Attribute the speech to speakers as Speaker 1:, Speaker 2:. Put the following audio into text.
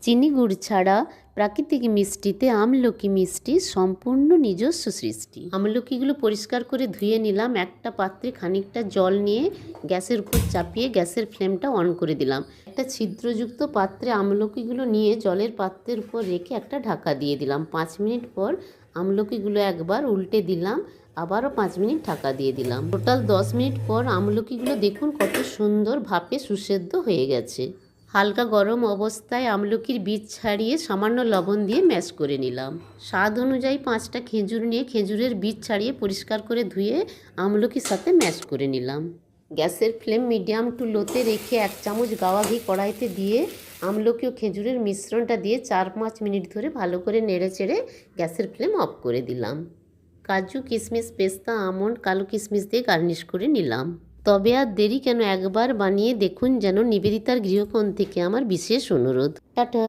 Speaker 1: চিনি গুড় ছাড়া প্রাকৃতিক মিষ্টিতে আমলকি মিষ্টি সম্পূর্ণ নিজস্ব সৃষ্টি। আমলকিগুলো পরিষ্কার করে ধুয়ে নিলাম। একটা পাত্রে খানিকটা জল নিয়ে গ্যাসের উপর চাপিয়ে গ্যাসের ফ্লেমটা অন করে দিলাম। একটা ছিদ্রযুক্ত পাত্রে আমলকিগুলো নিয়ে জলের পাত্রের উপর রেখে একটা ঢাকা দিয়ে দিলাম। 5 মিনিট পর আমলকিগুলো একবার উল্টে দিলাম, আবারও 5 মিনিট ঢাকা দিয়ে দিলাম। টোটাল 10 মিনিট পর আমলকিগুলো দেখুন কত সুন্দর ভাপে সুসেদ্ধ হয়ে গেছে। হালকা গরম অবস্থায় আমলকির বীজ ছাড়িয়ে সামান্য লবণ দিয়ে ম্যাশ করে নিলাম। স্বাদ অনুযায়ী 5টা খেজুর নিয়ে খেজুরের বীজ ছাড়িয়ে পরিষ্কার করে ধুয়ে আমলকির সাথে ম্যাশ করে নিলাম। গ্যাসের ফ্লেম মিডিয়াম টু লোতে রেখে 1 চামচ গাওয়া ঘি কড়াইতে দিয়ে আমলকি ও খেজুরের মিশ্রণটা দিয়ে 4-5 মিনিট ধরে ভালো করে নেড়ে চেড়ে গ্যাসের ফ্লেম অফ করে দিলাম। কাজু, কিশমিশ, পেস্তা, আমন্ড, কালো কিশমিশ দিয়ে গার্নিশ করে নিলাম। তবে আর দেরি কেন, একবার বানিয়ে দেখুন যেন। নিবেদিতার গৃহকোণ থেকে আমার বিশেষ অনুরোধ। টাটা।